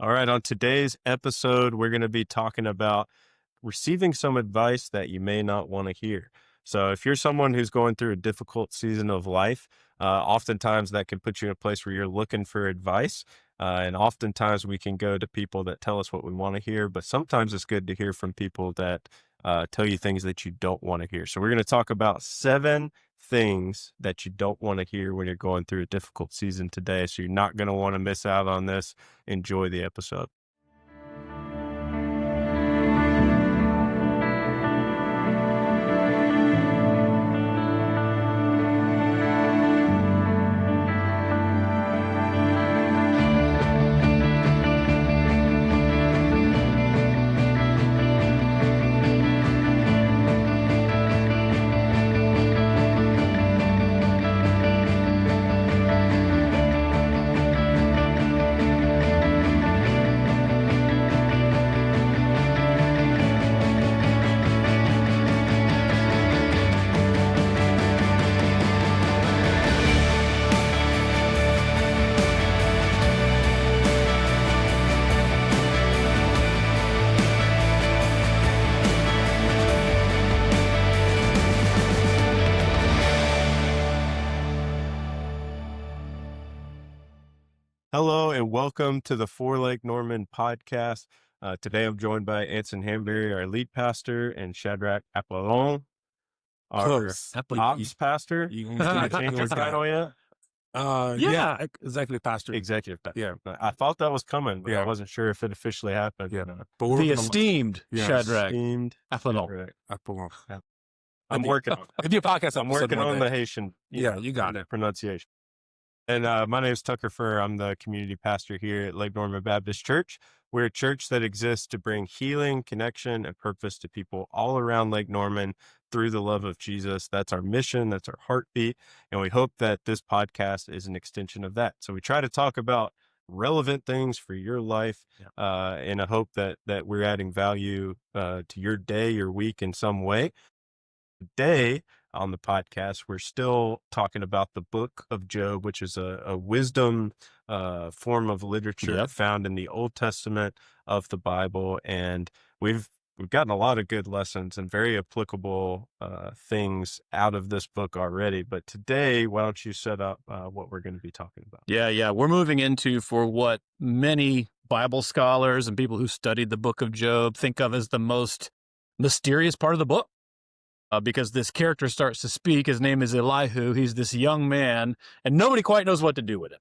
All right, on today's episode, we're going to be talking about receiving some advice that you may not want to hear. So, if you're someone who's going through a difficult season of life, oftentimes that can put you in a place where you're looking for advice. And oftentimes we can go to people that tell us what we want to hear, but sometimes it's good to hear from people that tell you things that you don't want to hear. So, we're going to talk about 7 things that you don't want to hear when you're going through a difficult season today. So, you're not going to want to miss out on this. Enjoy the episode. Hello and welcome to the Four Lake Norman podcast. Today I'm joined by Anson Hambury, our lead pastor, and Shadrach Apollon, our Close. ops pastor. You Did you change your title yet? Yeah, executive pastor. Executive pastor. Yeah. I thought that was coming, but I Yeah. wasn't sure if it officially happened. Yeah. But But The esteemed Shadrach esteemed Apollon. Shadrach. Apollon. I'm working on it. It'd be a podcast I'm episode working one on day. the Haitian You got it. pronunciation. And my name is Tucker Furr. I'm the community pastor here at Lake Norman Baptist Church. We're a church that exists to bring healing, connection, and purpose to people all around Lake Norman through the love of Jesus. That's our mission. That's our heartbeat. And we hope that this podcast is an extension of that. So we try to talk about relevant things for your life in a hope that we're adding value to your day, your week in some way. Today on the podcast, we're still talking about the book of Job, which is a wisdom form of literature found in the Old Testament of the Bible. And we've gotten a lot of good lessons and very applicable things out of this book already. But today, why don't you set up what we're going to be talking about? Yeah. We're moving into for what many Bible scholars and people who studied the book of Job think of as the most mysterious part of the book. Because this character starts to speak. His name is Elihu. He's this young man, and nobody quite knows what to do with him.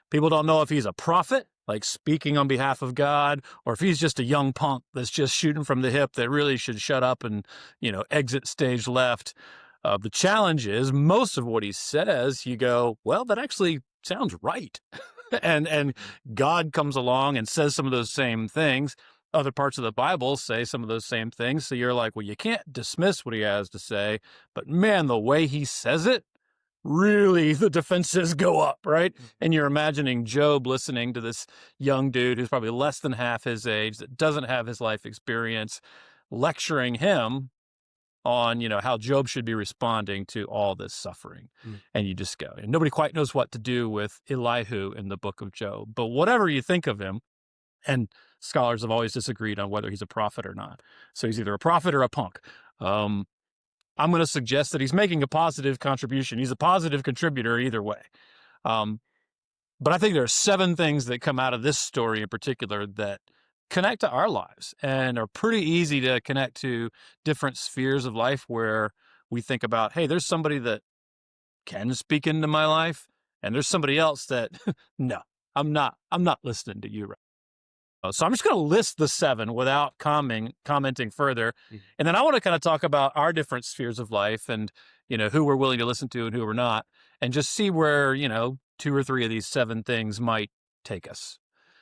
People don't know if he's a prophet, like speaking on behalf of God, or if he's just a young punk that's just shooting from the hip that really should shut up and, exit stage left. The challenge is most of what he says, you go, well, that actually sounds right. and God comes along and says some of those same things. Other parts of the Bible say some of those same things. So you're like, well, you can't dismiss what he has to say, but man, the way he says it, really the defenses go up, right? And you're imagining Job listening to this young dude who's probably less than half his age, that doesn't have his life experience, lecturing him on, how Job should be responding to all this suffering. And you just go, and nobody quite knows what to do with Elihu in the book of Job. But whatever you think of him, and scholars have always disagreed on whether he's a prophet or not. So he's either a prophet or a punk. I'm going to suggest that he's making a positive contribution. He's a positive contributor either way. But I think there are 7 things that come out of this story in particular that connect to our lives and are pretty easy to connect to different spheres of life where we think about, hey, there's somebody that can speak into my life, and there's somebody else that, no, I'm not listening to you right. So I'm just going to list the 7 without commenting further. And then I want to kind of talk about our different spheres of life and, who we're willing to listen to and who we're not, and just see where, 2 or 3 of these 7 things might take us.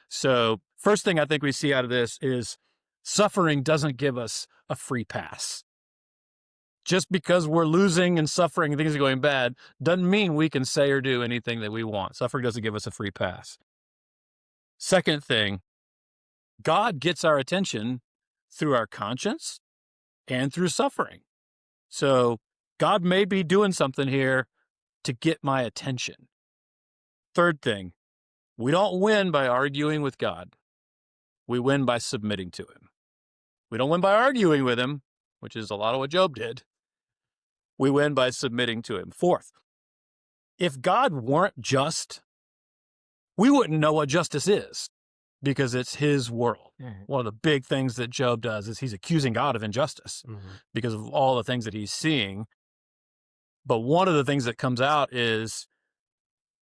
So first thing I think we see out of this is suffering doesn't give us a free pass. Just because we're losing and suffering and things are going bad doesn't mean we can say or do anything that we want. Suffering doesn't give us a free pass. Second thing, God gets our attention through our conscience and through suffering. So God may be doing something here to get my attention. Third thing, we don't win by arguing with God. we win by submitting to him. We don't win by arguing with him, which is a lot of what Job did. We win by submitting to him. Fourth, if God weren't just, we wouldn't know what justice is because it's his world. One of the big things that Job does is he's accusing God of injustice because of all the things that he's seeing. But one of the things that comes out is,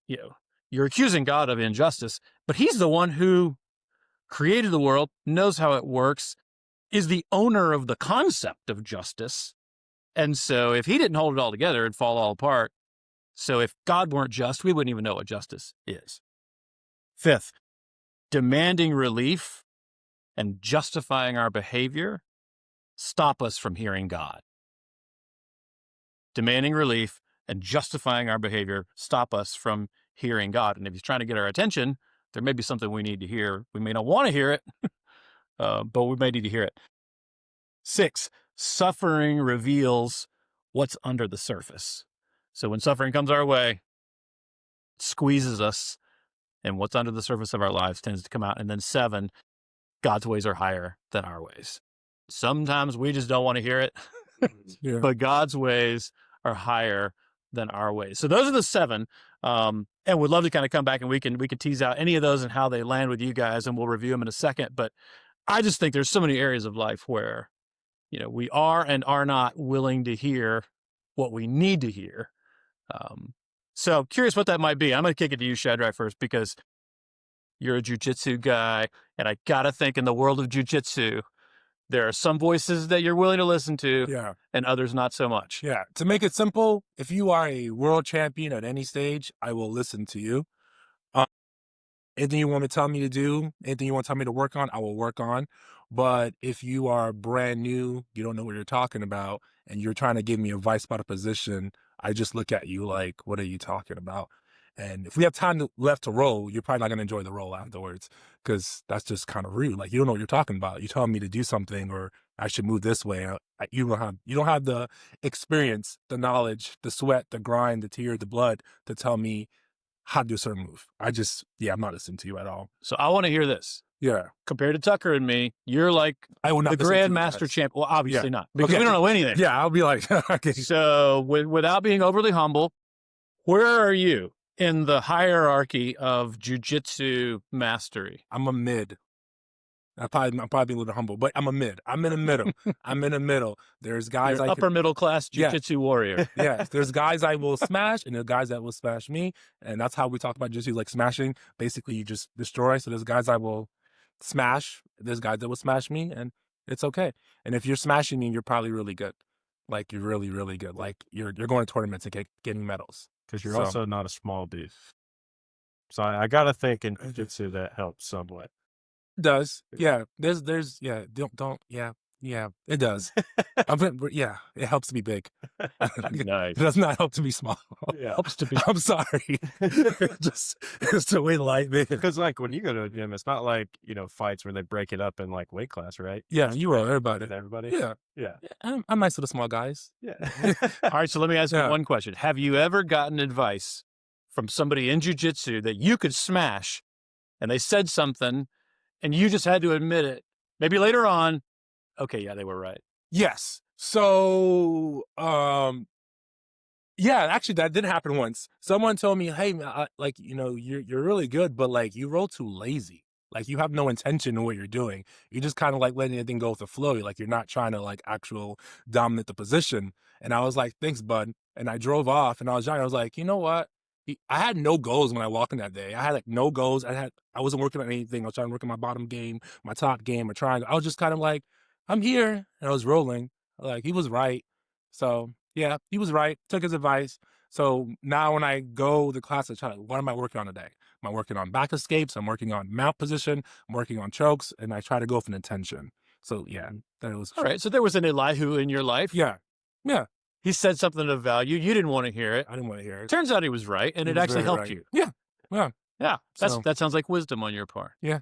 you're accusing God of injustice, but he's the one who created the world, knows how it works, is the owner of the concept of justice. And so if he didn't hold it all together, it'd fall all apart. So if God weren't just, we wouldn't even know what justice is. Fifth, demanding relief and justifying our behavior stop us from hearing God. Demanding relief and justifying our behavior stop us from hearing God. And if he's trying to get our attention, there may be something we need to hear. We may not want to hear it, but we may need to hear it. 6, suffering reveals what's under the surface. So when suffering comes our way, it squeezes us, and what's under the surface of our lives tends to come out. And then 7, God's ways are higher than our ways. Sometimes we just don't want to hear it, but God's ways are higher than our ways. So those are the 7. And we'd love to kind of come back and we can tease out any of those and how they land with you guys, and we'll review them in a second. But I just think there's so many areas of life where, we are and are not willing to hear what we need to hear. So curious what that might be. I'm going to kick it to you, Shadrach, first, because you're a jiu-jitsu guy, and I got to think in the world of jiu-jitsu, there are some voices that you're willing to listen to and others not so much. Yeah. To make it simple, if you are a world champion at any stage, I will listen to you. Anything you want to tell me to do, anything you want to tell me to work on, I will work on. But if you are brand new, you don't know what you're talking about, and you're trying to give me advice about a position, I just look at you like, what are you talking about? And if we have time left to roll, you're probably not going to enjoy the roll afterwards, because that's just kind of rude. Like, you don't know what you're talking about. You're telling me to do something, or I should move this way. You don't have the experience, the knowledge, the sweat, the grind, the tears, the blood to tell me how to do a certain move. I'm not listening to you at all. So I want to hear this. Yeah. Compared to Tucker and me, you're like I will not the Grandmaster champ. Well, obviously not, because we don't know anything. Yeah, I'll be like, okay. So without being overly humble, where are you in the hierarchy of jiu-jitsu mastery? I'm a mid. I'm probably a little humble, but I'm a mid. I'm in the middle. I'm in the middle. There's guys You're upper middle class jiu-jitsu warrior. Yes, there's guys I will smash, and there's guys that will smash me, and that's how we talk about jiu-jitsu, like smashing. Basically, you just destroy. So there's guys I will smash. There's guys that will smash me, and it's okay. And if you're smashing me, you're probably really good. Like, you're really, really good. Like, you're going to tournaments and getting medals. Because you're also not a small dude. So I got to think in jiu-jitsu that helps somewhat. It does. Yeah. It does. It helps to be big. Nice. It does not help to be small. Yeah. Helps to be. I'm sorry. It's the way life is. Because like when you go to a gym, it's not like, fights where they break it up in like weight class, right? Yeah, you roll everybody. Everybody? Yeah. Yeah. I'm nice to the small guys. Yeah. All right, so let me ask you one question. Have you ever gotten advice from somebody in jiu-jitsu that you could smash, and they said something, and you just had to admit it? Maybe later on, okay, yeah, they were right. Yes. So, actually that did happen once. Someone told me, hey, you're really good, but like, you roll too lazy. Like, you have no intention in what you're doing. You're just kind of like letting anything go with the flow. Like, you're not trying to like actual dominate the position. And I was like, thanks, bud. And I drove off, and I was young. I was like, you know what? I had no goals when I walked in that day. I had like no goals. I wasn't working on anything. I was trying to work on my bottom game, my top game, my triangle. I was just kind of like, I'm here. And I was rolling. Like, he was right. So yeah, he was right. Took his advice. So now when I go to class, I try, what am I working on today? Am I working on back escapes? I'm working on mount position. I'm working on chokes, and I try to go for an intention. So yeah, that was all right. So there was an Elihu in your life. Yeah. Yeah. He said something of value. You didn't want to hear it. I didn't want to hear it. Turns out he was right, and it actually helped you. Yeah. Yeah. Yeah. That sounds like wisdom on your part. Yeah.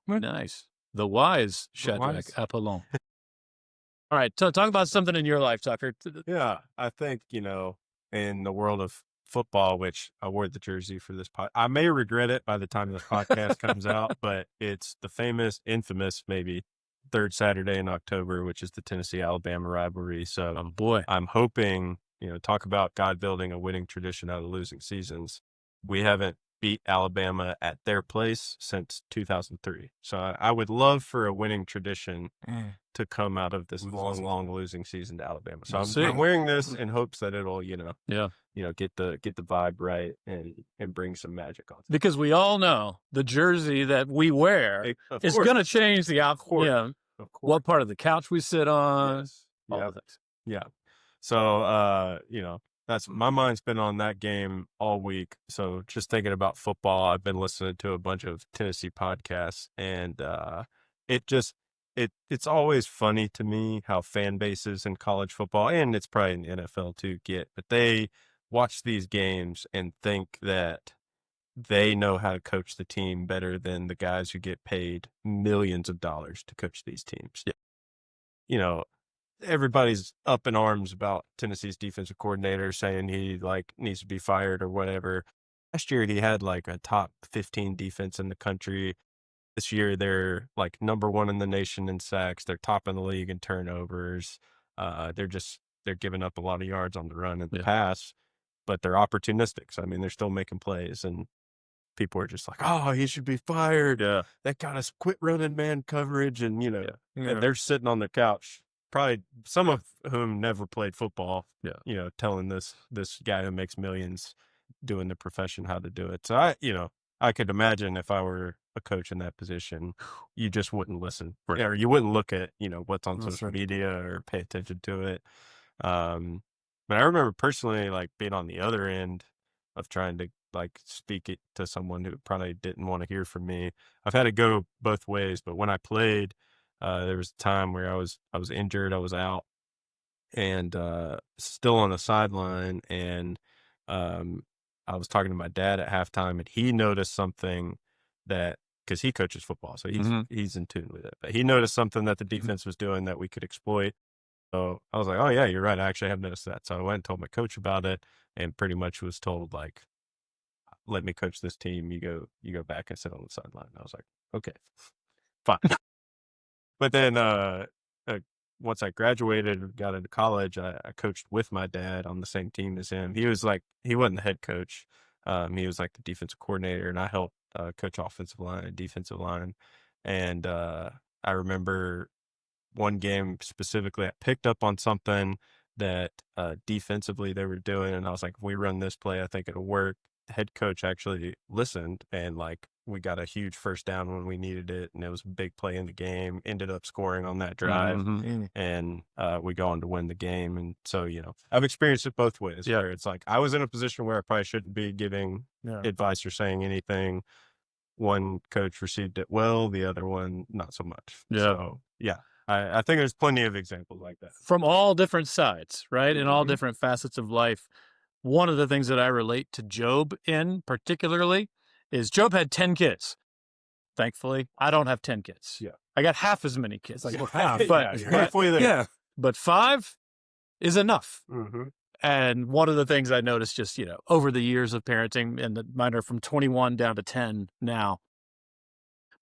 Nice. The wise Shadrach Apollon. All right. So talk about something in your life, Tucker. Yeah. I think, in the world of football, which I wore the jersey for this I may regret it by the time the podcast comes out, but it's the infamous, maybe third Saturday in October, which is the Tennessee-Alabama rivalry. So Oh boy. I'm hoping, talk about God building a winning tradition out of losing seasons. We haven't beat Alabama at their place since 2003. So I would love for a winning tradition to come out of this long losing season to Alabama. So I'm wearing this in hopes that it'll, get the vibe right and bring some magic on. Because we all know the jersey that we wear is going to change the outcome. What part of the couch we sit on. Yes. All the things. Yeah. So, that's my mind's been on that game all week. So just thinking about football, I've been listening to a bunch of Tennessee podcasts, and it's always funny to me how fan bases in college football, and it's probably in the NFL too, but they watch these games and think that they know how to coach the team better than the guys who get paid millions of dollars to coach these teams. Yeah. Everybody's up in arms about Tennessee's defensive coordinator saying he needs to be fired or whatever. Last year he had a top 15 defense in the country. This year they're number 1 in the nation in sacks. They're top in the league in turnovers. They're giving up a lot of yards on the run and the pass, but they're opportunistic. So, I mean, they're still making plays, and people are just like, oh, he should be fired. That got us quit running man coverage. And, and they're sitting on the couch, probably some of whom never played football, telling this guy who makes millions doing the profession how to do it. So I could imagine if I were a coach in that position, you just wouldn't listen, or you wouldn't look at, what's on social media or pay attention to it. But I remember personally, being on the other end of trying to speak it to someone who probably didn't want to hear from me. I've had to go both ways, but when I played, there was a time where I was injured, I was out, and still on the sideline, and I was talking to my dad at halftime, and he noticed something because he coaches football, so he's in tune with it. But he noticed something that the defense was doing that we could exploit. So I was like, oh yeah, you're right. I actually have noticed that. So I went and told my coach about it, and pretty much was told let me coach this team. You go back and sit on the sideline. I was like, okay, fine. But then once I graduated and got into college, I coached with my dad on the same team as him. He wasn't the head coach. He was the defensive coordinator, and I helped coach offensive line and defensive line. And I remember one game specifically, I picked up on something that defensively they were doing, and I was like, if we run this play, I think it'll work. The head coach actually listened, and we got a huge first down when we needed it, and it was a big play in the game. Ended up scoring on that drive, and we go on to win the game. And so, I've experienced it both ways. Where it's I was in a position where I probably shouldn't be giving advice or saying anything. One coach received it well, the other one not so much. So, I think there's plenty of examples like that. From all different sides, right? In all different facets of life. One of the things that I relate to Job in particularly is Job had 10 kids. Thankfully, I don't have 10 kids. Yeah. I got half as many kids. Half. But, halfway there. Yeah. But 5 is enough. Mm-hmm. And one of the things I noticed just, over the years of parenting, and mine are from 21 down to 10 now.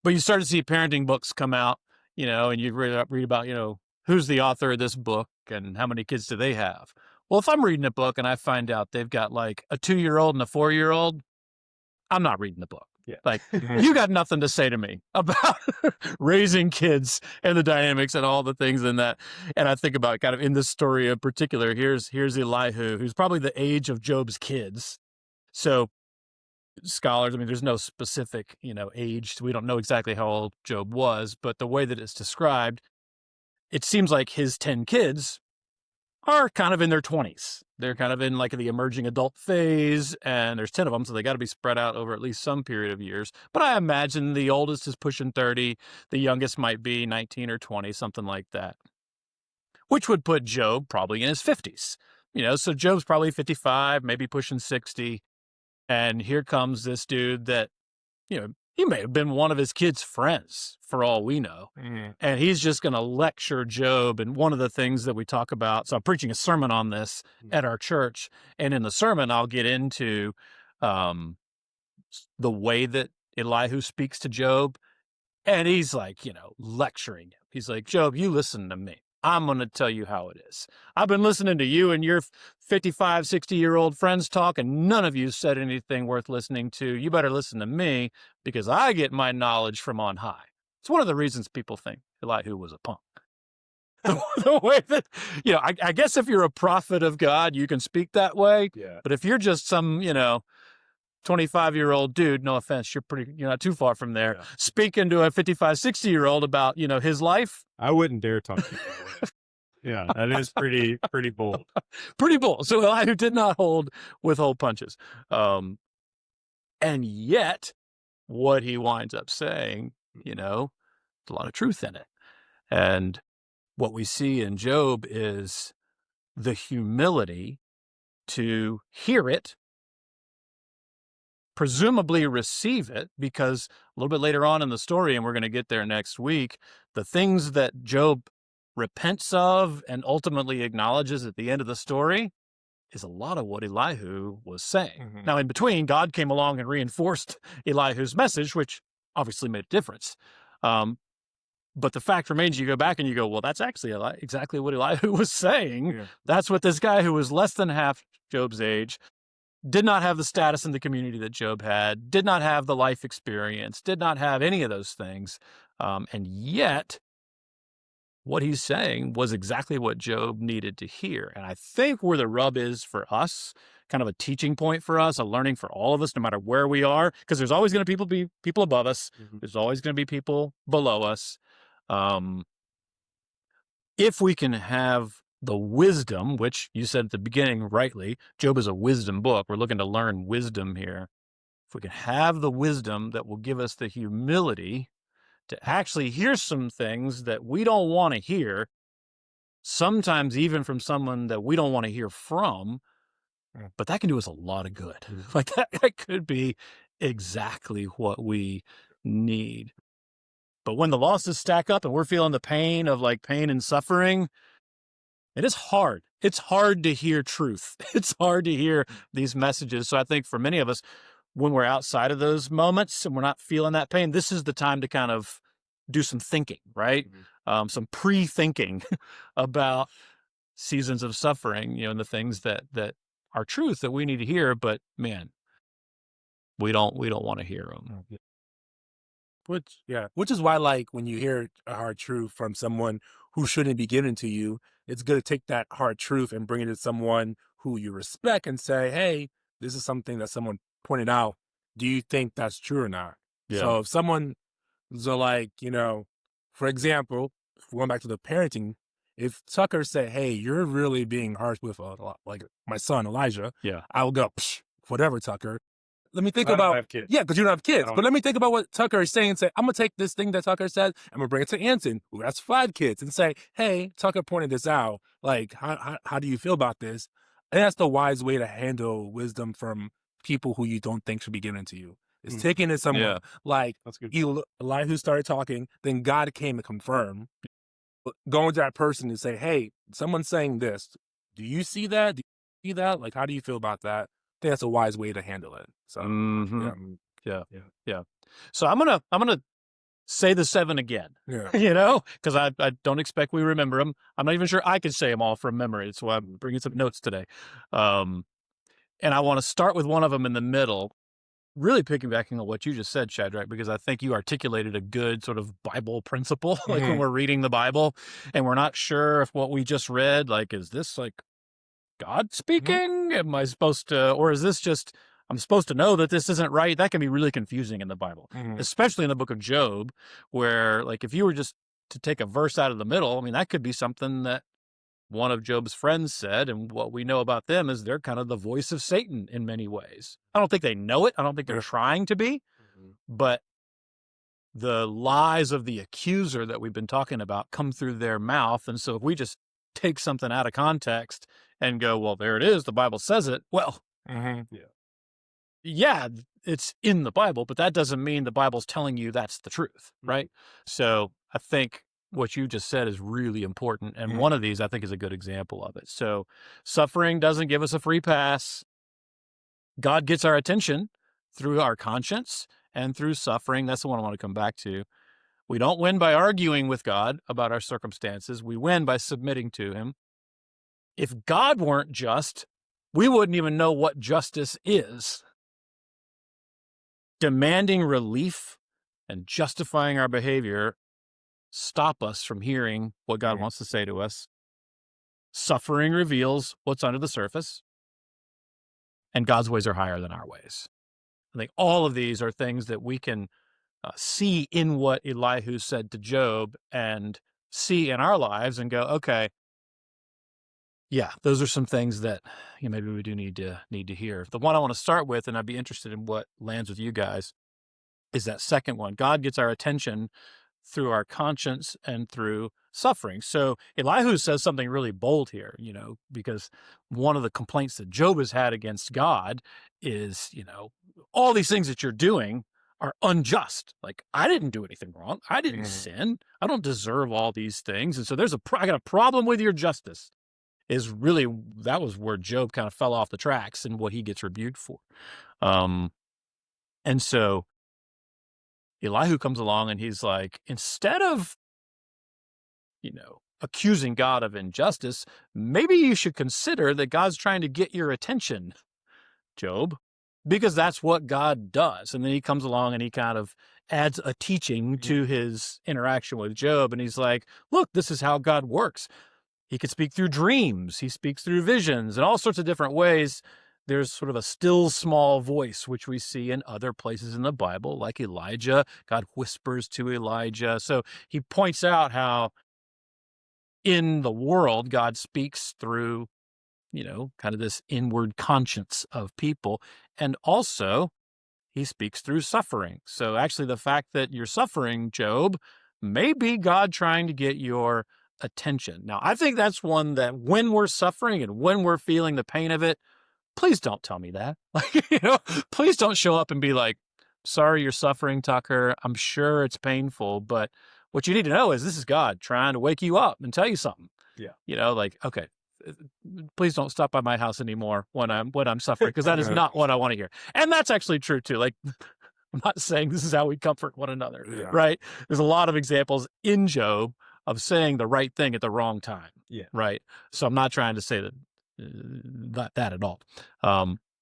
But you start to see parenting books come out, and you read about, who's the author of this book and how many kids do they have? Well, if I'm reading a book and I find out they've got a 2-year-old and a 4-year-old, I'm not reading the book. Yeah. You got nothing to say to me about raising kids and the dynamics and all the things in that. And I think about kind of in this story in particular, here's Elihu, who's probably the age of Job's kids. So scholars, there's no specific, age. We don't know exactly how old Job was, but the way that it's described, it seems like his 10 kids are kind of in their 20s. They're kind of in the emerging adult phase, and there's 10 of them, so they got to be spread out over at least some period of years. But I imagine the oldest is pushing 30, the youngest might be 19 or 20, something like that, which would put Job probably in his 50s. So Job's probably 55, maybe pushing 60, and here comes this dude that, He may have been one of his kids' friends, for all we know. And he's just going to lecture Job. And one of the things that we talk about, so I'm preaching a sermon on this at our church. And in the sermon, I'll get into the way that Elihu speaks to Job. And he's like, lecturing him. He's like, Job, you listen to me. I'm going to tell you how it is. I've been listening to you and your 55, 60-year-old friends talk, and none of you said anything worth listening to. You better listen to me because I get my knowledge from on high. It's one of the reasons people think Elihu was a punk. The way that, I guess if you're a prophet of God, you can speak that way. Yeah. But if you're just some, 25-year-old dude, no offense, you're not too far from there, speaking to a 55, 60-year-old about, his life. I wouldn't dare talk to you that way. Yeah, that is pretty bold. Pretty bold. So Elihu did not withhold punches. And yet, what he winds up saying, there's a lot of truth in it. And what we see in Job is the humility to hear it, presumably receive it, because a little bit later on in the story, and we're going to get there next week, the things that Job repents of and ultimately acknowledges at the end of the story is a lot of what Elihu was saying. Now, in between, God came along and reinforced Elihu's message, which obviously made a difference. But the fact remains, you go back and you go, well, that's actually exactly what Elihu was saying. Yeah. That's what this guy who was less than half Job's age, did not have the status in the community that Job had, did not have the life experience, did not have any of those things. And yet, what he's saying was exactly what Job needed to hear. And I think where the rub is for us, kind of a teaching point for us, a learning for all of us, no matter where we are, because there's always going to be people above us. There's always going to be people below us. If we can have the wisdom, which you said at the beginning rightly, Job is a wisdom book. We're looking to learn wisdom here. If we can have the wisdom that will give us the humility to actually hear some things that we don't want to hear, sometimes even from someone that we don't want to hear from, but that can do us a lot of good. Like that could be exactly what we need. But when the losses stack up and we're feeling the pain of pain and suffering, it is hard. It's hard to hear truth. It's hard to hear these messages. So I think for many of us, when we're outside of those moments and we're not feeling that pain, this is the time to kind of do some thinking, right? Some pre-thinking about seasons of suffering, and the things that are truth that we need to hear. But man, we don't want to hear them. Which is why, when you hear a hard truth from someone who shouldn't be given to you, it's good to take that hard truth and bring it to someone who you respect and say, hey, this is something that someone pointed out. Do you think that's true or not? Yeah. So if someone, for example, going back to the parenting, if Tucker said, hey, you're really being harsh with my son, Elijah, I will go, whatever, Tucker. Let me think about, have kids. Yeah, because you don't have kids. But let me think about what Tucker is saying and say, I'm going to take this thing that Tucker said, I'm going to bring it to Anson, who has 5 kids, and say, hey, Tucker pointed this out. How do you feel about this? And that's the wise way to handle wisdom from people who you don't think should be given to you. It's taking it somewhere. That's good. Elihu started talking, then God came and confirmed. Going to that person and say, hey, someone's saying this. Do you see that? Do you see that? How do you feel about that? I think that's a wise way to handle it. So, yeah. So I'm gonna say the 7 again. Yeah. Because I don't expect we remember them. I'm not even sure I could say them all from memory. That's why I'm bringing some notes today. And I want to start with one of them in the middle, really piggybacking on what you just said, Shadrach, because I think you articulated a good sort of Bible principle, when we're reading the Bible and we're not sure if what we just read, is this God speaking? Am I supposed to, or is this just, I'm supposed to know that this isn't right? That can be really confusing in the Bible, especially in the book of Job, where if you were just to take a verse out of the middle, that could be something that one of Job's friends said. And what we know about them is they're kind of the voice of Satan in many ways. I don't think they know it. I don't think they're trying to be, but the lies of the accuser that we've been talking about come through their mouth. And so if we just take something out of context and go, well, there it is, the Bible says it. Well, it's in the Bible, but that doesn't mean the Bible's telling you that's the truth, right? So I think what you just said is really important. And one of these, I think, is a good example of it. So suffering doesn't give us a free pass. God gets our attention through our conscience and through suffering. That's the one I want to come back to. We don't win by arguing with God about our circumstances. We win by submitting to him. If God weren't just, we wouldn't even know what justice is. Demanding relief and justifying our behavior stop us from hearing what God wants to say to us. Suffering reveals what's under the surface, and God's ways are higher than our ways. I think all of these are things that we can see in what Elihu said to Job and see in our lives and go, okay, yeah, those are some things that maybe we do need to hear. The one I want to start with, and I'd be interested in what lands with you guys, is that second one. God gets our attention through our conscience and through suffering. So Elihu says something really bold here, because one of the complaints that Job has had against God is, all these things that you're doing are unjust. Like, I didn't do anything wrong. I didn't sin. I don't deserve all these things. And so I got a problem with your justice. That was where Job kind of fell off the tracks and what he gets rebuked for. And so Elihu comes along and he's like, instead of, accusing God of injustice, maybe you should consider that God's trying to get your attention, Job, because that's what God does. And then he comes along and he kind of adds a teaching to his interaction with Job. And he's like, look, this is how God works. He can speak through dreams. He speaks through visions and all sorts of different ways. There's sort of a still small voice, which we see in other places in the Bible, like Elijah. God whispers to Elijah. So he points out how in the world, God speaks through, kind of this inward conscience of people. And also, he speaks through suffering. So actually, the fact that you're suffering, Job, may be God trying to get your attention. Now, I think that's one that when we're suffering and when we're feeling the pain of it, please don't tell me that. Please don't show up and be like, sorry you're suffering, Tucker. I'm sure it's painful, but what you need to know is this is God trying to wake you up and tell you something. Yeah. Okay, please don't stop by my house anymore when I'm suffering, because that is not what I want to hear. And that's actually true too. Like, I'm not saying this is how we comfort one another, right? There's a lot of examples in Job of saying the right thing at the wrong time. Right. So I'm not trying to say that not that at all.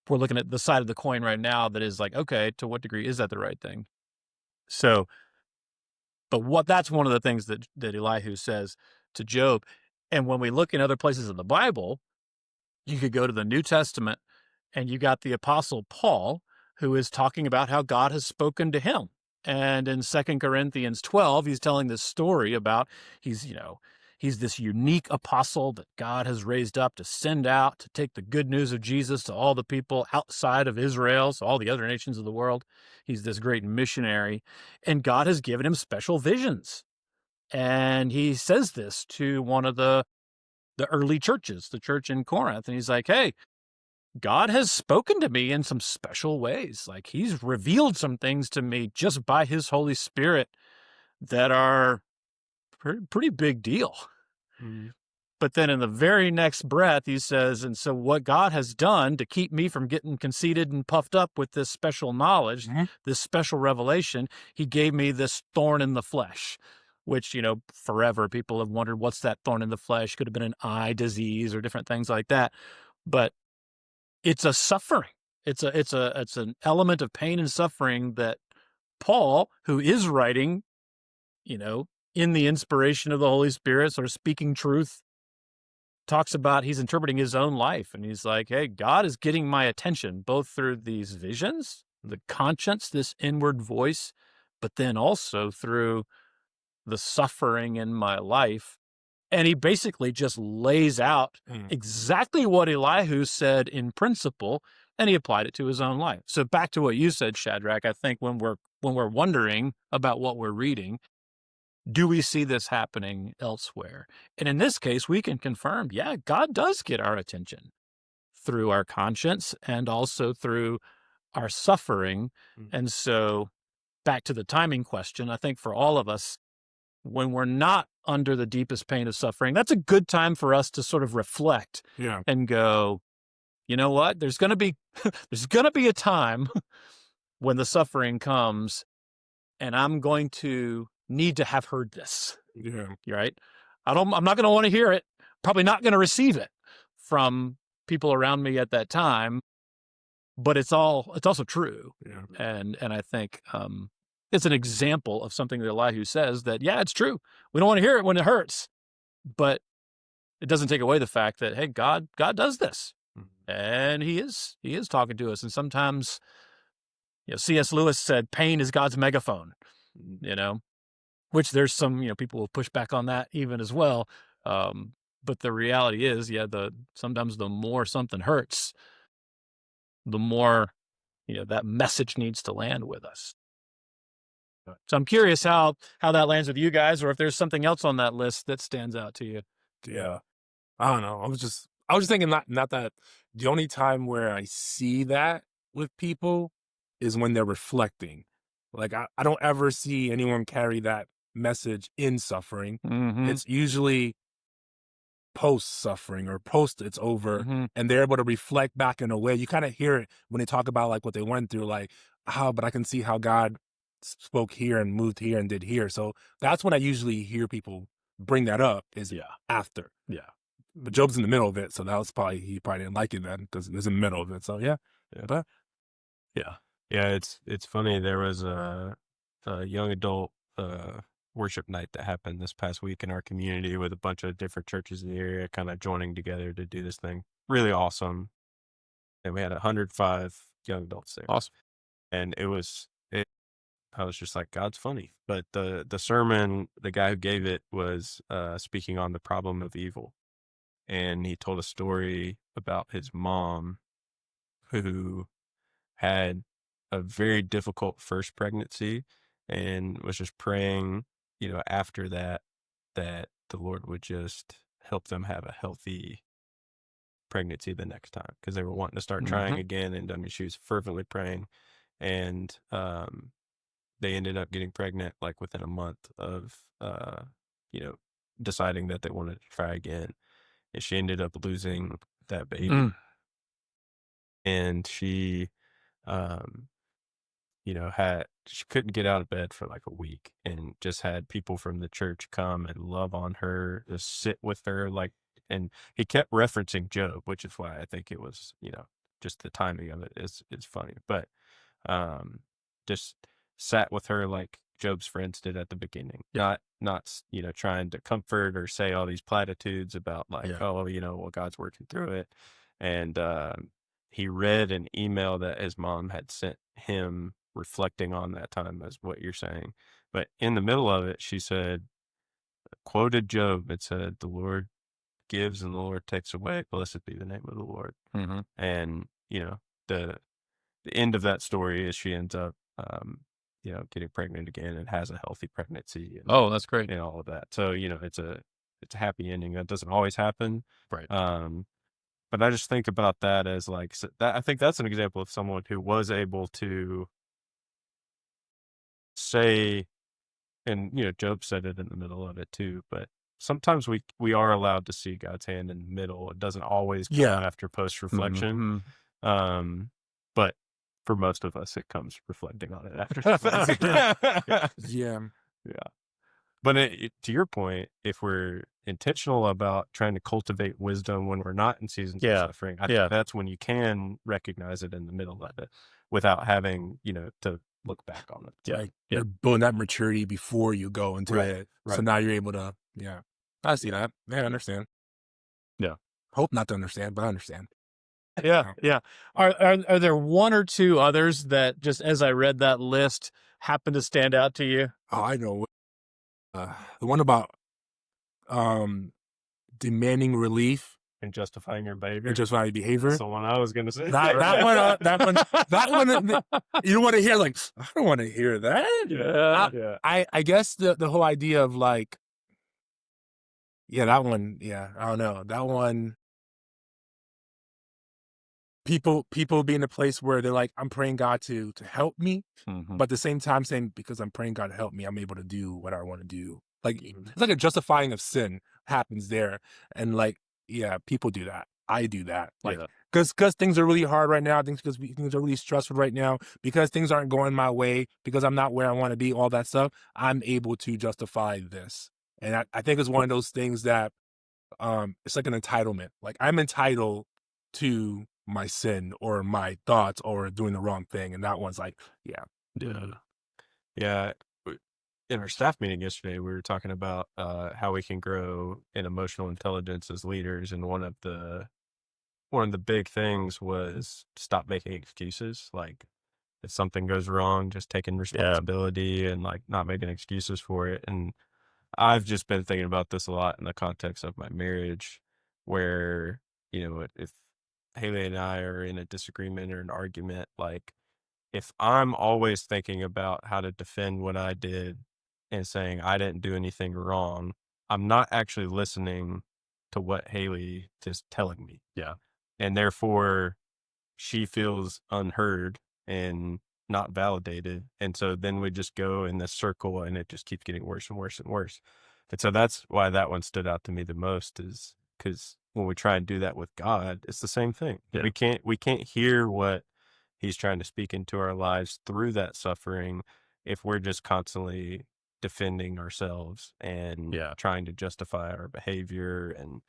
We're looking at the side of the coin right now that is like, okay, to what degree is that the right thing? So, but that's one of the things that Elihu says to Job. And when we look in other places in the Bible, you could go to the New Testament and you got the Apostle Paul, who is talking about how God has spoken to him. And in 2 Corinthians 12, he's telling this story about he's this unique apostle that God has raised up to send out to take the good news of Jesus to all the people outside of Israel, so all the other nations of the world. He's this great missionary, and God has given him special visions. And he says this to one of the early churches, the church in Corinth, and he's like, hey, God has spoken to me in some special ways. Like, he's revealed some things to me just by his Holy Spirit that are pretty big deal. But then in the very next breath, he says, and so what God has done to keep me from getting conceited and puffed up with this special knowledge, this special revelation, he gave me this thorn in the flesh, which, forever people have wondered, what's that thorn in the flesh? Could have been an eye disease or different things like that. But it's a suffering. It's an element of pain and suffering that Paul, who is writing, in the inspiration of the Holy Spirit, sort of speaking truth, talks about, he's interpreting his own life. And he's like, hey, God is getting my attention, both through these visions, the conscience, this inward voice, but then also through the suffering in my life. And he basically just lays out exactly what Elihu said in principle, and he applied it to his own life. So back to what you said, Shadrach, I think when we're wondering about what we're reading, do we see this happening elsewhere? And in this case, we can confirm, yeah, God does get our attention through our conscience and also through are suffering. Mm. And so back to the timing question, I think for all of us, when we're not under the deepest pain of suffering, that's a good time for us to sort of reflect Yeah. and go, you know what? There's going to be there's going to be a time when the suffering comes and I'm going to need to have heard this. Yeah. Right? I'm not going to want to hear it. Probably not going to receive it from people around me at that time, but it's also true. Yeah. And I think it's an example of something that Elihu says that, yeah, it's true. We don't want to hear it when it hurts, but it doesn't take away the fact that, hey, God does this, and He is talking to us. And sometimes, C.S. Lewis said, pain is God's megaphone. Which there's some people will push back on that even as well. But the reality is, sometimes the more something hurts, the more that message needs to land with us. So I'm curious how that lands with you guys, or if there's something else on that list that stands out to you. Yeah. I don't know. I was just thinking not that the only time where I see that with people is when they're reflecting. Like I don't ever see anyone carry that message in suffering. Mm-hmm. It's usually post suffering or post it's over, Mm-hmm. and they're able to reflect back in a way. You kind of hear it when they talk about like what they went through, like, but I can see how God spoke here and moved here and did here. So that's when I usually hear people bring that up is after. Yeah. But Job's in the middle of it, so that was he probably didn't like it then because it was in the middle of it. So yeah. But yeah, it's funny. There was a young adult worship night that happened this past week in our community with a bunch of different churches in the area kind of joining together to do this thing. Really awesome. And we had 105 young adults there. Awesome. And I was just like, God's funny. But the sermon, the guy who gave it was speaking on the problem of evil. And he told a story about his mom who had a very difficult first pregnancy and was just praying, after that the Lord would just help them have a healthy pregnancy the next time, because they were wanting to start trying again. And I mean, she was fervently praying, and they ended up getting pregnant like within a month of deciding that they wanted to try again. And she ended up losing that baby. And she she couldn't get out of bed for like a week, and just had people from the church come and love on her, just sit with her, like, and he kept referencing Job, which is why I think it was, just the timing of it is funny. But just sat with her like Job's friends did at the beginning, not trying to comfort or say all these platitudes about like, well, God's working through it. And he read an email that his mom had sent him reflecting on that time, as what you're saying. But in the middle of it, she said, quoted Job. It said, the Lord gives and the Lord takes away. Blessed be the name of the Lord. And, the end of that story is she ends up, getting pregnant again and has a healthy pregnancy. And, oh, that's great. and all of that. So, it's a happy ending. That doesn't always happen. Right. But I just think about that as like, I think that's an example of someone who was able to say, and Job said it in the middle of it too, but sometimes we are allowed to see God's hand in the middle. It doesn't always come after post reflection. But for most of us, it comes reflecting on it after. yeah. But to your point, if we're intentional about trying to cultivate wisdom when we're not in seasons of suffering, I think that's when you can recognize it in the middle of it without having, to look back on it. Like you're building that maturity before you go into it. Right. So now you're able to, I see that. Yeah, I understand. Yeah. Hope not to understand, but I understand. Yeah. Are there one or two others that, just as I read that list, happen to stand out to you? Oh, I know. The one about demanding relief and justifying your behavior. That's the one I was going to say. That one. You don't want to hear like, I don't want to hear that. I guess the whole idea of like, that one. Yeah, I don't know that one. people be in a place where they're like, I'm praying God to help me, Mhm. but at the same time saying, because I'm praying God to help me, I'm able to do what I want to do. Like Mhm. it's like a justifying of sin happens there. And like, yeah, people do that. I do that. Like, Yeah. because things are really hard right now. I think because things are really stressful right now, because things aren't going my way, because I'm not where I want to be, all that stuff, I'm able to justify this. And I think it's one of those things that it's like an entitlement. Like I'm entitled to my sin or my thoughts or doing the wrong thing. And that one's like, yeah. Yeah. Yeah. In our staff meeting yesterday, we were talking about how we can grow in emotional intelligence as leaders, and one of the big things was stop making excuses. Like if something goes wrong, just taking Yeah. responsibility and like not making excuses for it. And I've just been thinking about this a lot in the context of my marriage, where, if Haley and I are in a disagreement or an argument, like if I'm always thinking about how to defend what I did and saying I didn't do anything wrong, I'm not actually listening to what Haley is telling me. Yeah. And therefore, she feels unheard and not validated. And so then we just go in this circle and it just keeps getting worse and worse and worse. And so that's why that one stood out to me the most, is because when we try and do that with God, it's the same thing. Yeah. We can't hear what he's trying to speak into our lives through that suffering if we're just constantly defending ourselves and Yeah. trying to justify our behavior and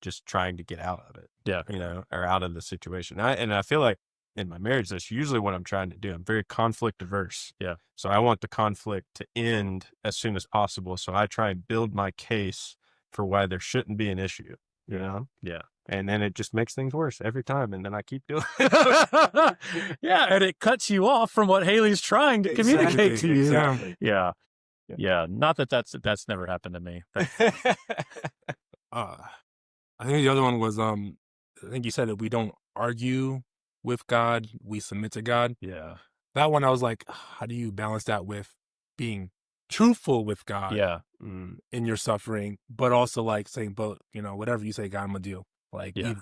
just trying to get out of it, Yeah. or out of the situation. I feel like in my marriage, that's usually what I'm trying to do. I'm very conflict averse. Yeah. So I want the conflict to end as soon as possible. So I try and build my case for why there shouldn't be an issue, Yeah. and then it just makes things worse every time. And then I keep doing it. Yeah. And it cuts you off from what Haley's trying to communicate to you. Exactly. Yeah. Yeah. Yeah. Not that that's never happened to me. Uh, I think the other one was, I think you said that we don't argue with God, we submit to God. Yeah. That one, I was like, how do you balance that with being truthful with God Yeah. in your suffering, but also like saying, but whatever you say, God, I'm gonna do. Like, Yeah.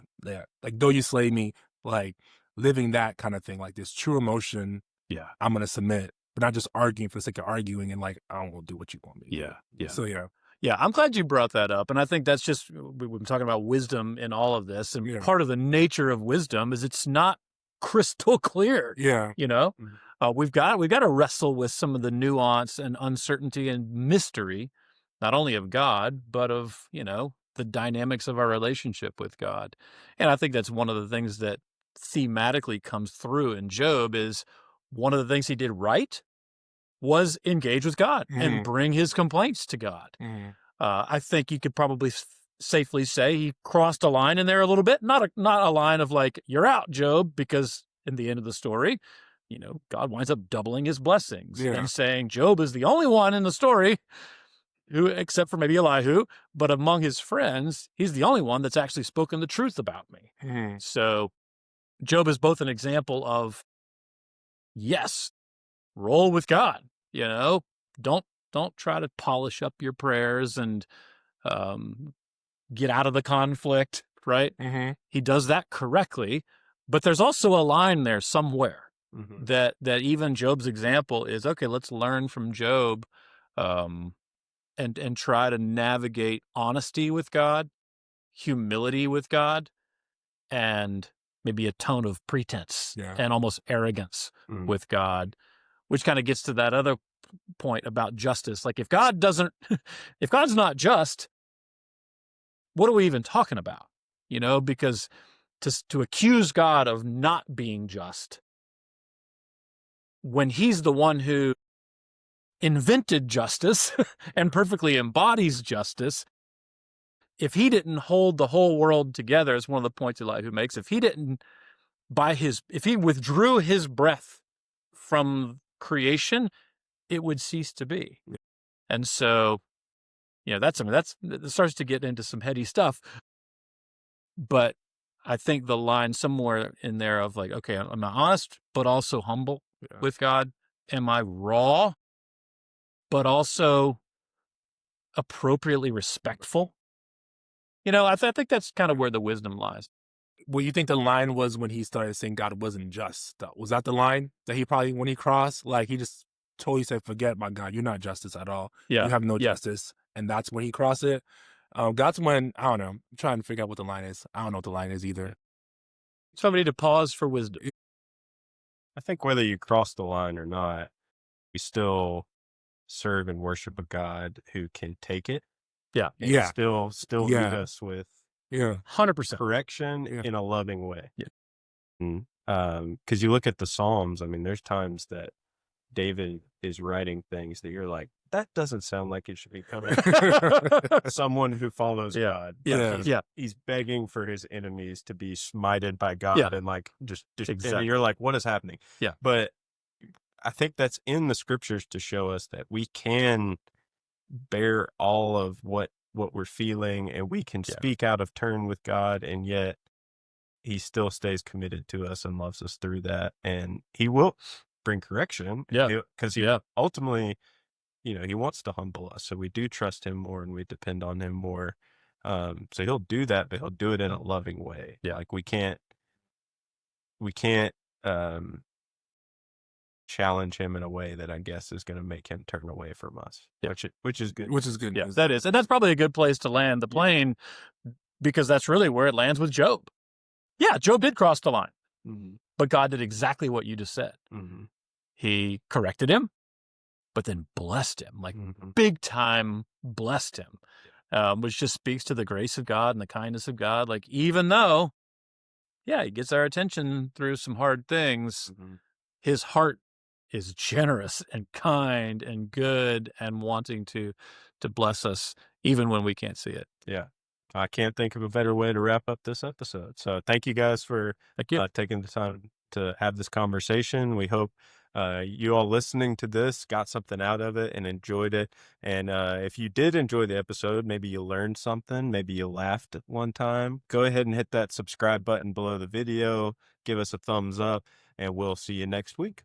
like though you slay me, like living that kind of thing, like this true emotion. Yeah. I'm gonna submit, but not just arguing for the sake of arguing and like I don't want to do what you want me to do. Yeah. Yeah. So yeah, Yeah, I'm glad you brought that up. And I think that's just, we've been talking about wisdom in all of this. And Yeah. part of the nature of wisdom is it's not crystal clear. yeah, We've got to wrestle with some of the nuance and uncertainty and mystery, not only of God, but of, the dynamics of our relationship with God. And I think that's one of the things that thematically comes through in Job is one of the things he did right was engage with God and bring his complaints to God. I think you could probably safely say he crossed a line in there a little bit, not a line of like, you're out, Job, because in the end of the story, God winds up doubling his blessings and saying Job is the only one in the story who, except for maybe Elihu, but among his friends, he's the only one that's actually spoken the truth about me. So Job is both an example of, yes, roll with God. Don't try to polish up your prayers and get out of the conflict, right? He does that correctly, but there's also a line there somewhere that even Job's example is, okay, let's learn from Job, and try to navigate honesty with God, humility with God, and maybe a tone of pretense and almost arrogance with God, which kind of gets to that other point about justice. Like if if God's not just, what are we even talking about? Because to accuse God of not being just when he's the one who invented justice and perfectly embodies justice, if he didn't hold the whole world together, is one of the points Elihu makes, if he withdrew his breath from creation, it would cease to be. And so, that starts to get into some heady stuff. But I think the line somewhere in there of like, okay, am I honest, but also humble with God? Am I raw, but also appropriately respectful? I think that's kind of where the wisdom lies. What you think the line was when he started saying God wasn't just? Was that the line that he probably when he crossed? Like he just totally said, "Forget my God, you're not justice at all. Yeah. You have no Yeah. justice," and that's when he crossed it. That's when I don't know. I'm trying to figure out what the line is. I don't know what the line is either. Somebody to pause for wisdom. I think whether you cross the line or not, we still serve and worship a God who can take it Yeah. and Yeah, still meet yeah, us with yeah, 100%. correction yeah. in a loving way. Yeah. Because you look at the Psalms, I mean, there's times that David is writing things that you're like, that doesn't sound like it should be coming from someone who follows Yeah. God. Yeah. He's, Yeah. he's begging for his enemies to be smited by Yeah. God, and like just Exactly. and you're like, what is happening? Yeah. But I think that's in the scriptures to show us that we can bear all of what we're feeling, and we can Yeah. speak out of turn with God, and yet he still stays committed to us and loves us through that, and he will bring correction. Yeah. Because he Yeah. ultimately, he wants to humble us, so we do trust him more and we depend on him more. So he'll do that, but he'll do it in a loving way. Yeah. Like we can't um challenge him in a way that I guess is going to make him turn away from us. Yeah. Which is good. Which is good Yeah, news. that is. And that's probably a good place to land the plane because that's really where it lands with Job. Yeah, Job did cross the line, Mhm. but God did exactly what you just said. Mhm. He corrected him, but then blessed him, like Mhm. big time blessed him, which just speaks to the grace of God and the kindness of God. Like, even though, he gets our attention through some hard things, Mhm. his heart is generous and kind and good and wanting to bless us even when we can't see it. Yeah. I can't think of a better way to wrap up this episode. So thank you guys for Thank you. taking the time to have this conversation. We hope you all listening to this got something out of it and enjoyed it. And if you did enjoy the episode, maybe you learned something, maybe you laughed at one time, go ahead and hit that subscribe button below the video, give us a thumbs up, and we'll see you next week.